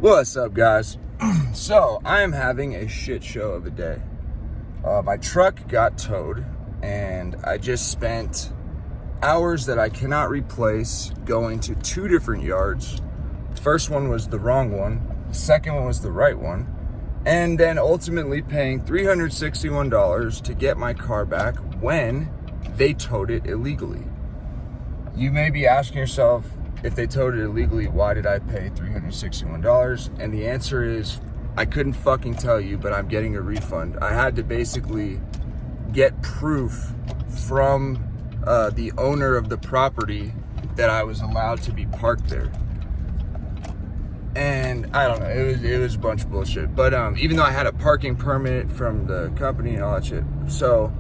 What's up, guys? So I am having a shit show of a day. My truck got towed and I just spent hours that I cannot replace going to two different yards. The first one was the wrong one, the second one was the right one, and then ultimately paying $361 to get my car back when they towed it illegally. You may be asking yourself, if they towed it illegally, why did I pay $361? And the answer is, I couldn't fucking tell you, but I'm getting a refund. I had to basically get proof from the owner of the property that I was allowed to be parked there. And I don't know, it was a bunch of bullshit. But even though I had a parking permit from the company and all that shit, so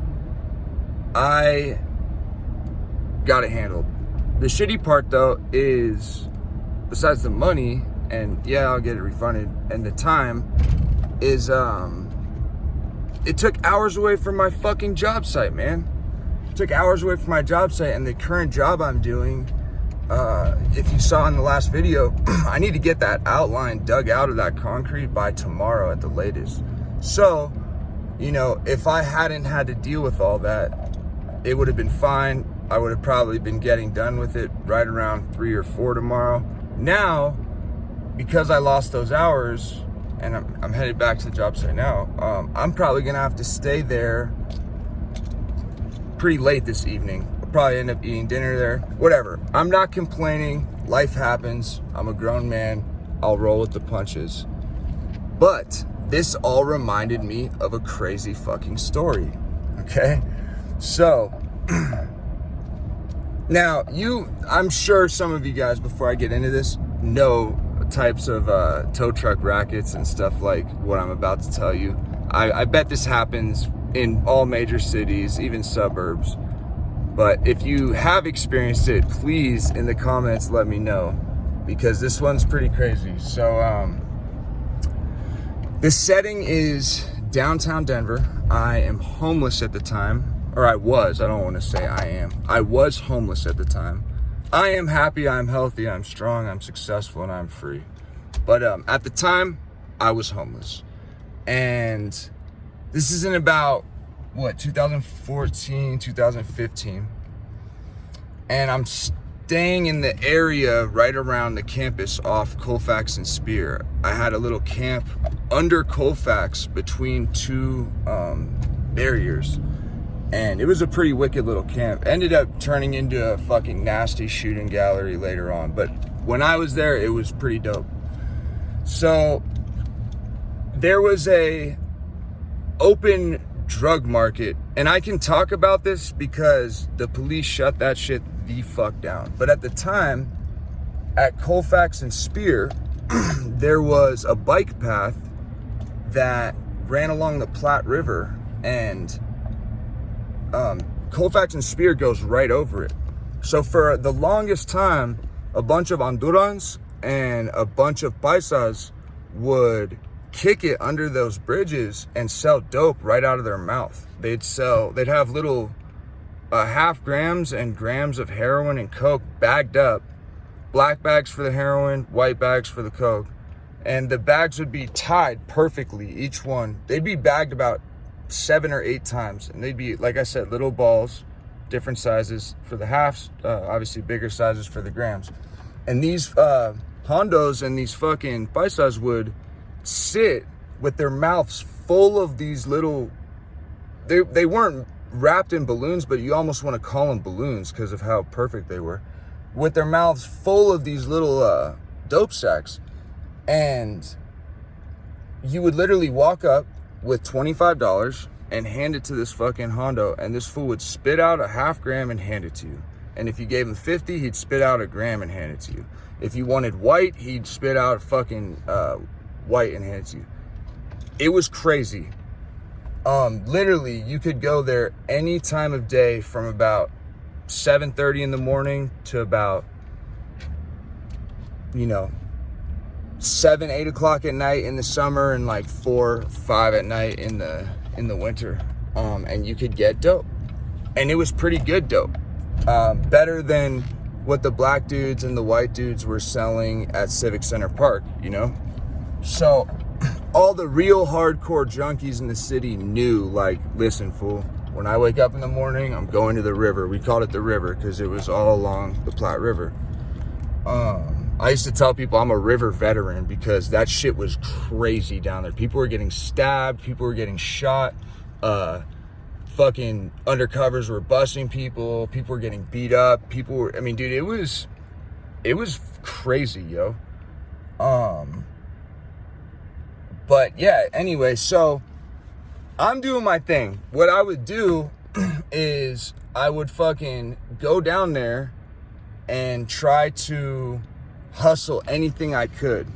I got it handled. The shitty part though is, besides the money, and yeah, I'll get it refunded, and the time is, it took hours away from my fucking job site, man. It took hours away from my job site, and the current job I'm doing, if you saw in the last video, I need to get that outline dug out of that concrete by tomorrow at the latest. So, you know, if I hadn't had to deal with all that, it would have been fine. I would have probably been getting done with it right around 3 or 4 tomorrow. Now, because I lost those hours and I'm headed back to the job site now, I'm probably gonna have to stay there pretty late this evening. I'll probably end up eating dinner there, whatever. I'm not complaining, life happens. I'm a grown man, I'll roll with the punches. But this all reminded me of a crazy fucking story, okay? So, now, I'm sure some of you guys, before I get into this, know types of tow truck rackets and stuff like what I'm about to tell you. I bet this happens in all major cities, even suburbs. But if you have experienced it, please, in the comments, let me know, because this one's pretty crazy. So, this setting is downtown Denver. I am homeless at the time. Or I was, I don't want to say I am. I was homeless at the time. I am happy, I'm healthy, I'm strong, I'm successful, and I'm free. But at the time, I was homeless. And this isn't about, 2014, 2015. And I'm staying in the area right around the campus off Colfax and Spear. I had a little camp under Colfax between two barriers. And it was a pretty wicked little camp. Ended up turning into a fucking nasty shooting gallery later on. But when I was there, it was pretty dope. So there was a open drug market. And I can talk about this because the police shut that shit the fuck down. But at the time, at Colfax and Spear, there was a bike path that ran along the Platte River, and Colfax and Spear goes right over it. So for the longest time, a bunch of Hondurans and a bunch of paisas would kick it under those bridges and sell dope right out of their mouth. They'd have little half grams and grams of heroin and coke bagged up, black bags for the heroin, white bags for the coke. And the bags would be tied perfectly, each one. They'd be bagged about 7 or 8 times, and they'd be, like I said, little balls, different sizes for the halves, obviously bigger sizes for the grams. And these Hondos and these fucking paisas would sit with their mouths full of these little, they weren't wrapped in balloons, but you almost want to call them balloons because of how perfect they were, with their mouths full of these little dope sacks. And you would literally walk up with $25 and hand it to this fucking Hondo, and this fool would spit out a half gram and hand it to you. And if you gave him 50, he'd spit out a gram and hand it to you. If you wanted white, he'd spit out a fucking white and hand it to you. It was crazy. Literally, you could go there any time of day from about 7:30 in the morning to about, 7, 8 o'clock at night in the summer, and like 4, 5 at night in the winter. And you could get dope, and it was pretty good dope. Better than what the black dudes and the white dudes were selling at Civic Center Park, So all the real hardcore junkies in the city knew, like, listen, fool, when I wake up in the morning, I'm going to the river. We called it the river because it was all along the Platte River. I used to tell people I'm a river veteran because that shit was crazy down there. People were getting stabbed. People were getting shot. Fucking undercovers were busting people. People were getting beat up. People were, I mean, dude, it was crazy, yo. But yeah, anyway, so I'm doing my thing. What I would do is I would fucking go down there and try to hustle anything I could.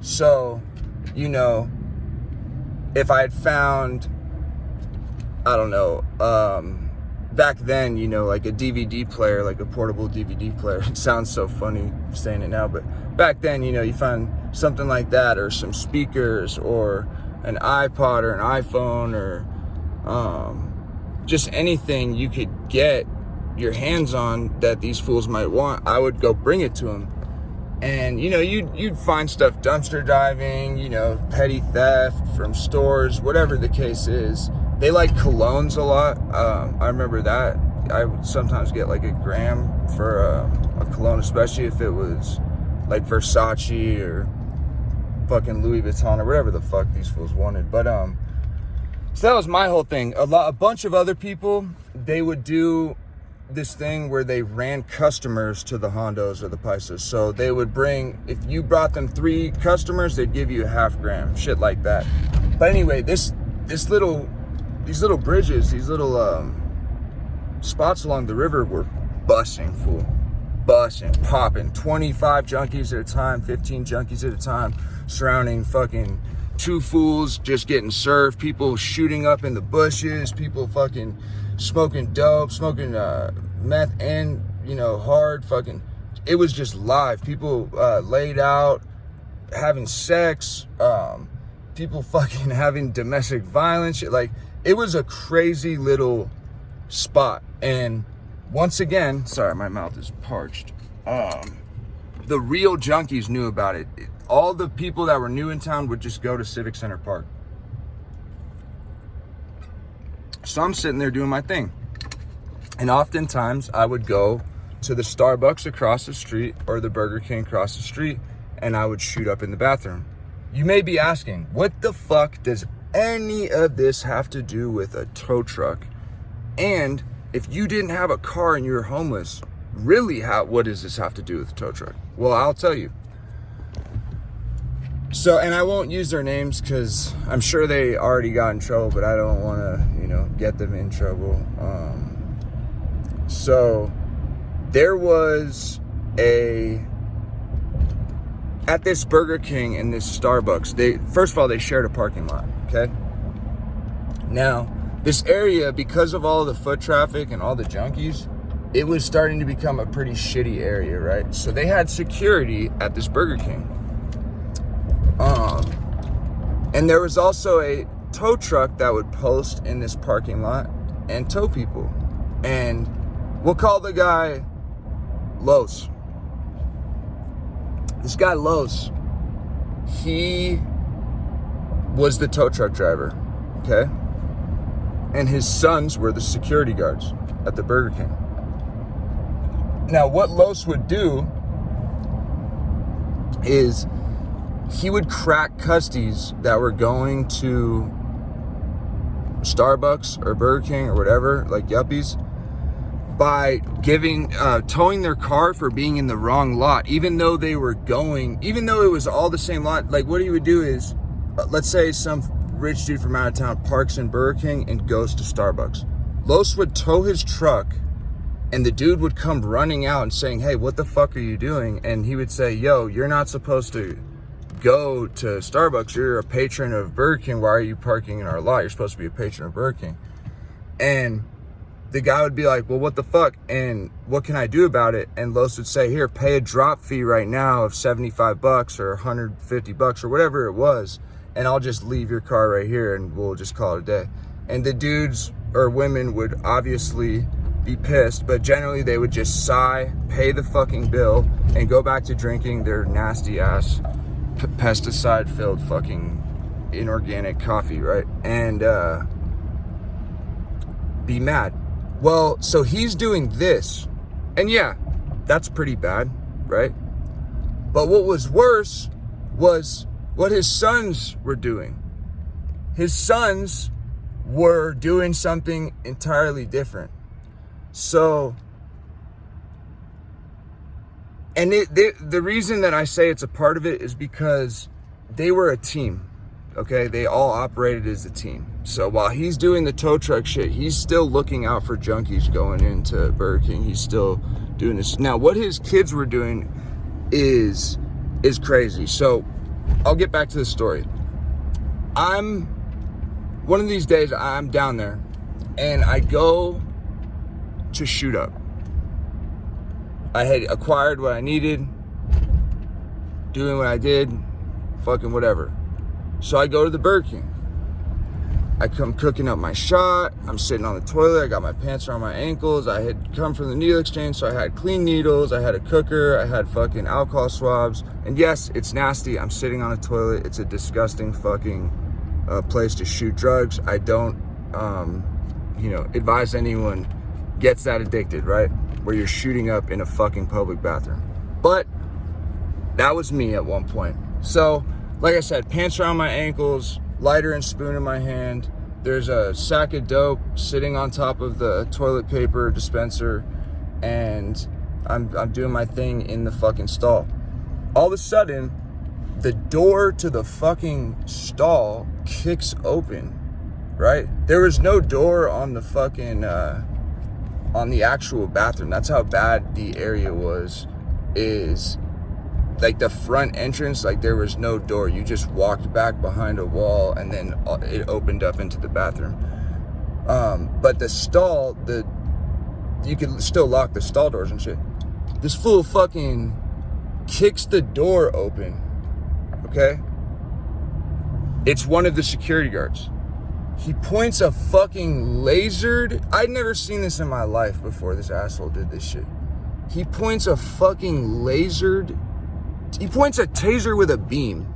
So, you know, if I had found, I don't know, back then, you know, like a DVD player, like a portable DVD player. It sounds so funny saying it now, but back then, you know, you find something like that, or some speakers, or an iPod, or an iPhone, or just anything you could get your hands on that these fools might want. I would go bring it to them. And, you know, you'd find stuff dumpster diving, you know, petty theft from stores, whatever the case is. They like colognes a lot. I remember that. I would sometimes get like a gram for a cologne, especially if it was like Versace or fucking Louis Vuitton or whatever the fuck these fools wanted. But so that was my whole thing. A bunch of other people, they would do this thing where they ran customers to the Hondos or the Paisas. So they would bring, if you brought them 3 customers, they'd give you a half gram, shit like that. But anyway, these little bridges, these little spots along the river were bussing, fool. Bussing, popping. 25 junkies at a time, 15 junkies at a time, surrounding fucking 2 fools just getting served, people shooting up in the bushes, people fucking smoking dope, smoking meth, and, you know, hard fucking, it was just live. People laid out, having sex, people fucking having domestic violence, shit. Like, it was a crazy little spot. And once again, sorry, my mouth is parched. The real junkies knew about it. All the people that were new in town would just go to Civic Center Park. So I'm sitting there doing my thing. And oftentimes I would go to the Starbucks across the street or the Burger King across the street, and I would shoot up in the bathroom. You may be asking, what the fuck does any of this have to do with a tow truck? And if you didn't have a car and you were homeless, really, what does this have to do with a tow truck? Well, I'll tell you. So, and I won't use their names because I'm sure they already got in trouble, but I don't want to, you know, get them in trouble. So there was at this Burger King and this Starbucks, first of all, they shared a parking lot, okay? Now, this area, because of all the foot traffic and all the junkies, it was starting to become a pretty shitty area, right? So they had security at this Burger King. And there was also a tow truck that would post in this parking lot and tow people. And we'll call the guy Los. This guy Los, he was the tow truck driver, okay? And his sons were the security guards at the Burger King. Now, what Los would do is he would crack custies that were going to Starbucks or Burger King or whatever, like yuppies, by towing their car for being in the wrong lot, even though it was all the same lot. Like, what he would do is, let's say some rich dude from out of town parks in Burger King and goes to Starbucks. Los would tow his truck, and the dude would come running out and saying, hey, what the fuck are you doing? And he would say, yo, you're not supposed to go to Starbucks. You're a patron of Burger King. Why are you parking in our lot? You're supposed to be a patron of Burger King. And the guy would be like, well, what the fuck? And what can I do about it? And Los would say, here, pay a drop fee right now of $75 or $150 or whatever it was. And I'll just leave your car right here and we'll just call it a day. And the dudes or women would obviously be pissed, but generally they would just sigh, pay the fucking bill, and go back to drinking their nasty ass pesticide-filled fucking inorganic coffee, right? And be mad. Well, so he's doing this, and yeah, that's pretty bad, right? But what was worse was what his sons were doing. His sons were doing something entirely different. So, and the reason that I say it's a part of it is because they were a team, okay? They all operated as a team. So while he's doing the tow truck shit, he's still looking out for junkies going into Burger King. He's still doing this. Now, what his kids were doing is crazy. So I'll get back to the story. One of these days, I'm down there, and I go to shoot up. I had acquired what I needed, doing what I did, fucking whatever. So I go to the Burger King. I come cooking up my shot. I'm sitting on the toilet. I got my pants around my ankles. I had come from the needle exchange, so I had clean needles. I had a cooker. I had fucking alcohol swabs. And yes, it's nasty. I'm sitting on a toilet. It's a disgusting fucking place to shoot drugs. I don't, advise anyone gets that addicted, right? Where you're shooting up in a fucking public bathroom. But that was me at one point. So, like I said, pants around my ankles, lighter and spoon in my hand. There's a sack of dope sitting on top of the toilet paper dispenser, and I'm doing my thing in the fucking stall. All of a sudden, the door to the fucking stall kicks open, right? There was no door on the fucking, on the actual bathroom. That's how bad the area was, is like the front entrance, like there was no door. You just walked back behind a wall and then it opened up into the bathroom. But the stall, you could still lock the stall doors and shit. This fool fucking kicks the door open, okay? It's one of the security guards. He points a fucking lasered, I'd never seen this in my life before this asshole did this shit. He points a fucking lasered, he points a taser with a beam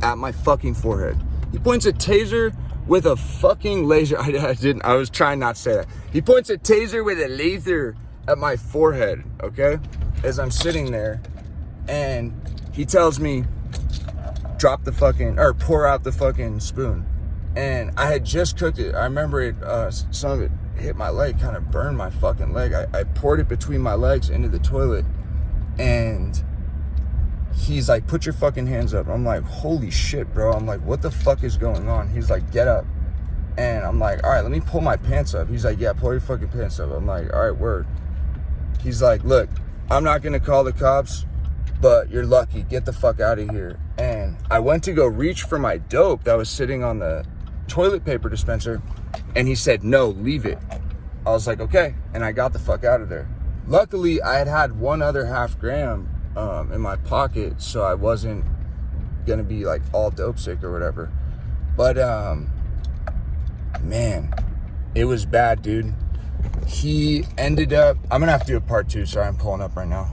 at my fucking forehead. He points a taser with a fucking laser. I was trying not to say that. He points a taser with a laser at my forehead, okay? As I'm sitting there, and he tells me, pour out the fucking spoon. And I had just cooked it. I remember it, some of it hit my leg, kind of burned my fucking leg. I poured it between my legs into the toilet, and he's like, put your fucking hands up. I'm like, holy shit, bro. I'm like, what the fuck is going on? He's like, get up. And I'm like, all right, let me pull my pants up. He's like, yeah, pull your fucking pants up. I'm like, all right, word. He's like, look, I'm not gonna call the cops, but you're lucky. Get the fuck out of here. And I went to go reach for my dope that was sitting on the toilet paper dispenser, and he said, no, leave it. I was like, okay. And I got the fuck out of there. Luckily, I had one other half gram in my pocket, so I wasn't gonna be like all dope sick or whatever. But man, it was bad, dude. He ended up, I'm gonna have to do a part 2. Sorry, I'm pulling up right now.